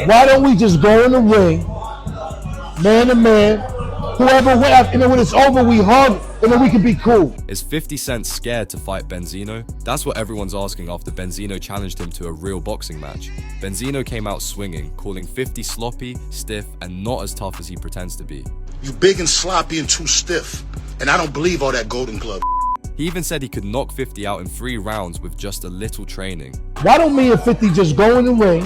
Why don't we just go in the ring, man to man, whoever wins, and then when it's over, we hug, and then we can be cool. Is 50 Cent scared to fight Benzino? That's what everyone's asking after Benzino challenged him to a real boxing match. Benzino came out swinging, calling 50 sloppy, stiff, and not as tough as he pretends to be. You big and sloppy and too stiff, and I don't believe all that Golden Glove. He even said he could knock 50 out in 3 rounds with just a little training. Why don't me and 50 just go in the ring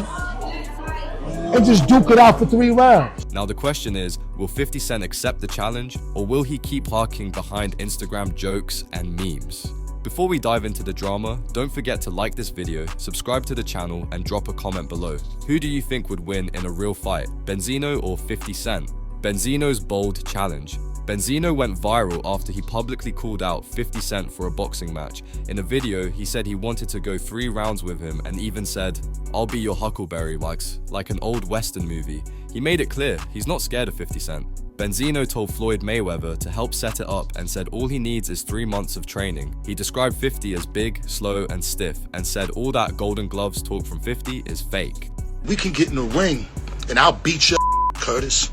and just duke it out for 3 rounds? Now the question is, will 50 Cent accept the challenge, or will he keep parking behind Instagram jokes and memes? Before we dive into the drama, don't forget to like this video, subscribe to the channel, and drop a comment below. Who do you think would win in a real fight, Benzino or 50 Cent? Benzino's bold challenge. Benzino went viral after he publicly called out 50 Cent for a boxing match. In a video, he said he wanted to go 3 rounds with him and even said, "I'll be your Huckleberry," like an old Western movie. He made it clear he's not scared of 50 Cent. Benzino told Floyd Mayweather to help set it up and said all he needs is 3 months of training. He described 50 as big, slow, and stiff, and said all that Golden Gloves talk from 50 is fake. We can get in the ring, and I'll beat your Curtis.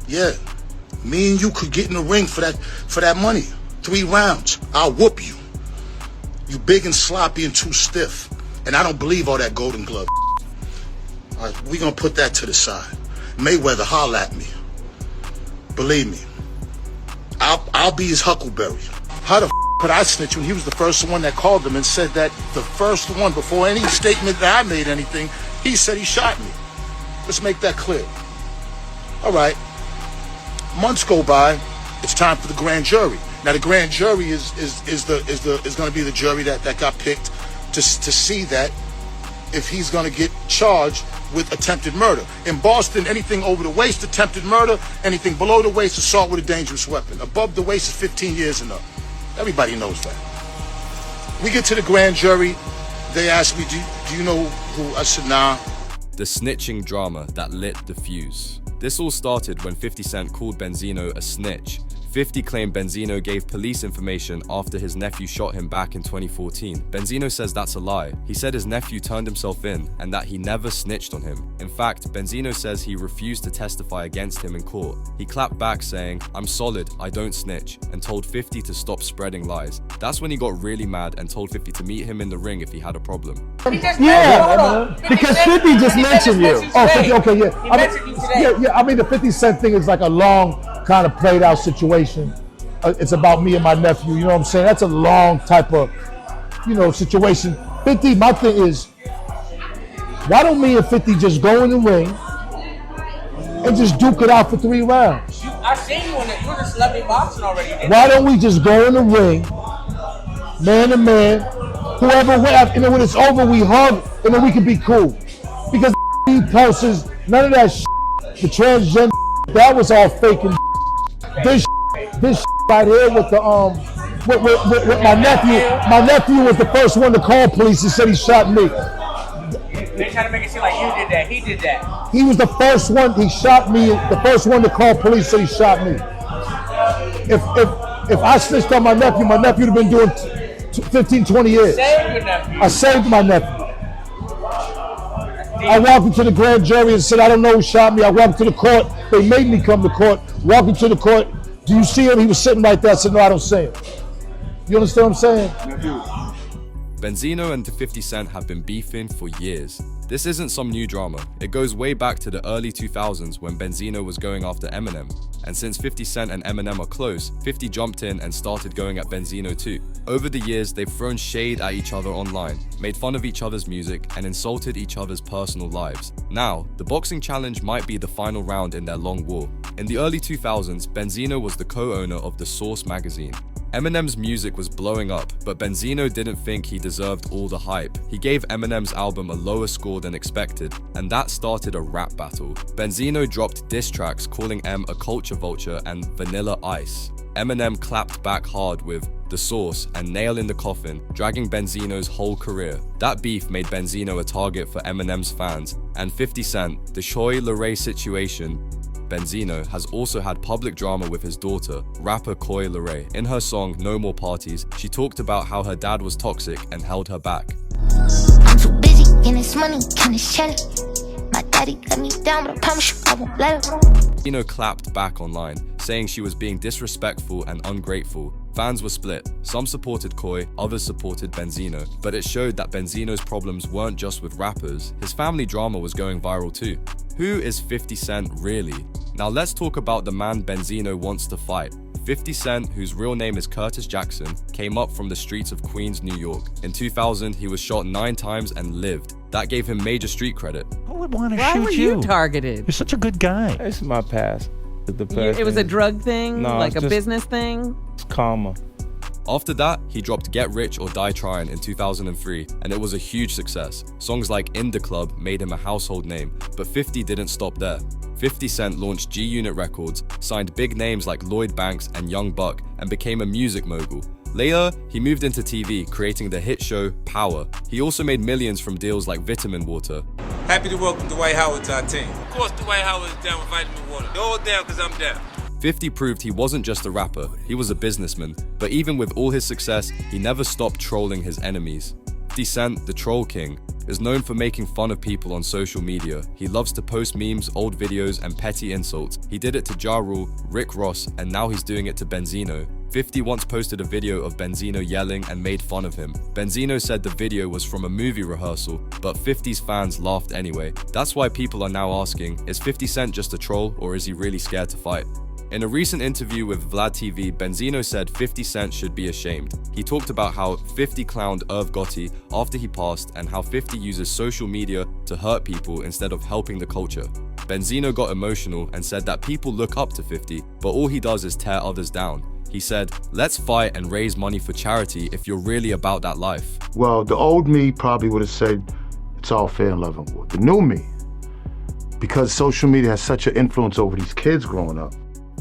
Yeah. Me and you could get in the ring for that money. 3 rounds. I'll whoop you. You big and sloppy and too stiff. And I don't believe all that Golden Glove. All right, we're going to put that to the side. Mayweather, holler at me. Believe me. I'll be his Huckleberry. How the could I snitch when he was the first one that called him and said that the first one, before any statement that I made anything, he said he shot me. Let's make that clear. All right. Months go by, it's time for the grand jury. Now the grand jury is going to be the jury that got picked to see that if he's going to get charged with attempted murder. In Boston, anything over the waist, attempted murder; anything below the waist, assault with a dangerous weapon. Above the waist is 15 years and up. Everybody knows that. We get to the grand jury. They ask me, do you know who? I said, nah. The snitching drama that lit the fuse. This all started when 50 Cent called Benzino a snitch. 50 claimed Benzino gave police information after his nephew shot him back in 2014. Benzino says that's a lie. He said his nephew turned himself in and that he never snitched on him. In fact, Benzino says he refused to testify against him in court. He clapped back saying, "I'm solid, I don't snitch," and told 50 to stop spreading lies. That's when he got really mad and told 50 to meet him in the ring if he had a problem. Yeah, because 50 just mentioned you. Oh, 50, okay, yeah. He mentioned you today. Yeah, I mean, the 50 Cent thing is like a long kind of played out situation. It's about me and my nephew, you know what I'm saying? That's a long type of, situation. 50, my thing is, why don't me and 50 just go in the ring and just duke it out for 3 rounds? I seen you you were just celebrity boxing already. Why don't we just go in the ring, man to man, whoever wins, and then when it's over, we hug, and then we can be cool. Because posters, none of that shit, the transgender, that was all fake and this right here with the with my nephew was the first one to call police and said he shot me. They trying to make it seem like you did that. He did that. He was the first one. He shot me. The first one to call police said he shot me. If I snitched on my nephew would have been doing 15, 20 years. Save your nephew. I saved my nephew. I walked into the grand jury and said, "I don't know who shot me." I walked to the court. They made me come to court. Walking to the court. "Do you see him?" He was sitting right there. I said, "No, I don't see him." You understand what I'm saying? Benzino and 50 Cent have been beefing for years. This isn't some new drama. It goes way back to the early 2000s when Benzino was going after Eminem. And since 50 Cent and Eminem are close, 50 jumped in and started going at Benzino too. Over the years, they've thrown shade at each other online, made fun of each other's music, and insulted each other's personal lives. Now, the boxing challenge might be the final round in their long war. In the early 2000s, Benzino was the co-owner of The Source magazine. Eminem's music was blowing up, but Benzino didn't think he deserved all the hype. He gave Eminem's album a lower score than expected, and that started a rap battle. Benzino dropped diss tracks calling M a culture vulture and Vanilla Ice. Eminem clapped back hard with The Source and Nail in the Coffin, dragging Benzino's whole career. That beef made Benzino a target for Eminem's fans, and 50 Cent, the Shoy Leray situation. Benzino has also had public drama with his daughter, rapper Coi Leray. In her song No More Parties, she talked about how her dad was toxic and held her back. I'm too busy getting this money, getting this cheddar. My dad Daddy let me down, but I promise you I won't let him. Benzino clapped back online, saying she was being disrespectful and ungrateful. Fans were split. Some supported Koi, others supported Benzino. But it showed that Benzino's problems weren't just with rappers. His family drama was going viral too. Who is 50 Cent really? Now let's talk about the man Benzino wants to fight. 50 Cent, whose real name is Curtis Jackson, came up from the streets of Queens, New York. In 2000, he was shot 9 times and lived. That gave him major street credit. Who would want to Why shoot were you targeted? You're such a good guy. It's my past. The past It was a thing. drug thing, No, like it's a just- business thing? It's karma. After that, he dropped Get Rich or Die Tryin' in 2003, and it was a huge success. Songs like In The Club made him a household name, but 50 didn't stop there. 50 Cent launched G-Unit Records, signed big names like Lloyd Banks and Young Buck, and became a music mogul. Later, he moved into TV, creating the hit show Power. He also made millions from deals like Vitamin Water. Happy to welcome Dwight Howard to our team. Of course, Dwight Howard is down with Vitamin Water. You're all down because I'm down. 50 proved he wasn't just a rapper, he was a businessman. But even with all his success, he never stopped trolling his enemies. 50 Cent, the Troll King, is known for making fun of people on social media. He loves to post memes, old videos, and petty insults. He did it to Ja Rule, Rick Ross, and now he's doing it to Benzino. 50 once posted a video of Benzino yelling and made fun of him. Benzino said the video was from a movie rehearsal, but 50's fans laughed anyway. That's why people are now asking, is 50 Cent just a troll or is he really scared to fight? In a recent interview with Vlad TV, Benzino said 50 Cent should be ashamed. He talked about how 50 clowned Irv Gotti after he passed and how 50 uses social media to hurt people instead of helping the culture. Benzino got emotional and said that people look up to 50, but all he does is tear others down. He said, let's fight and raise money for charity if you're really about that life. Well, the old me probably would have said, it's all fair in love and war. The new me, because social media has such an influence over these kids growing up.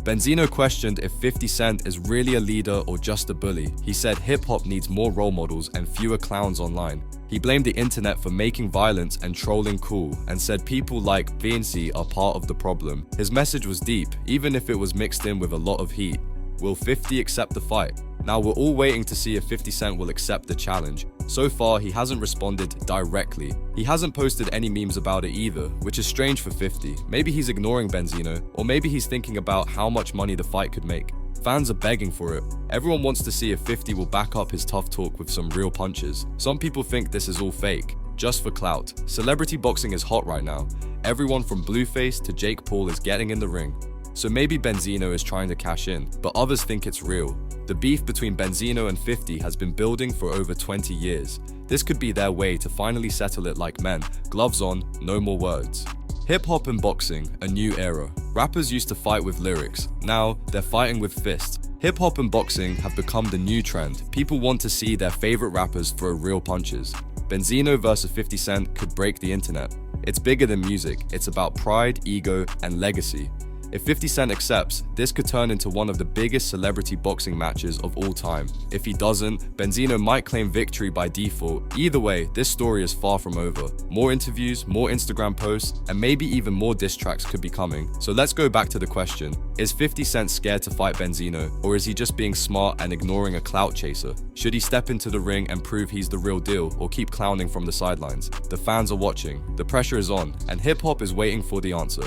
Benzino questioned if 50 Cent is really a leader or just a bully. He said hip-hop needs more role models and fewer clowns online. He blamed the internet for making violence and trolling cool, and said people like Benzino are part of the problem. His message was deep, even if it was mixed in with a lot of heat. Will 50 accept the fight? Now we're all waiting to see if 50 Cent will accept the challenge. So far, he hasn't responded directly. He hasn't posted any memes about it either, which is strange for 50. Maybe he's ignoring Benzino, or maybe he's thinking about how much money the fight could make. Fans are begging for it. Everyone wants to see if 50 will back up his tough talk with some real punches. Some people think this is all fake, just for clout. Celebrity boxing is hot right now. Everyone from Blueface to Jake Paul is getting in the ring. So maybe Benzino is trying to cash in, but others think it's real. The beef between Benzino and 50 has been building for over 20 years. This could be their way to finally settle it like men. Gloves on, no more words. Hip-hop and boxing, a new era. Rappers used to fight with lyrics. Now, they're fighting with fists. Hip-hop and boxing have become the new trend. People want to see their favorite rappers throw real punches. Benzino versus 50 Cent could break the internet. It's bigger than music. It's about pride, ego, and legacy. If 50 Cent accepts, this could turn into one of the biggest celebrity boxing matches of all time. If he doesn't, Benzino might claim victory by default. Either way, this story is far from over. More interviews, more Instagram posts, and maybe even more diss tracks could be coming. So let's go back to the question. Is 50 Cent scared to fight Benzino, or is he just being smart and ignoring a clout chaser? Should he step into the ring and prove he's the real deal, or keep clowning from the sidelines? The fans are watching, the pressure is on, and hip-hop is waiting for the answer.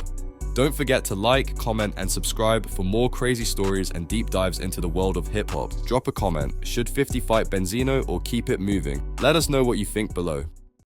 Don't forget to like, comment, and subscribe for more crazy stories and deep dives into the world of hip-hop. Drop a comment. Should 50 fight Benzino or keep it moving? Let us know what you think below.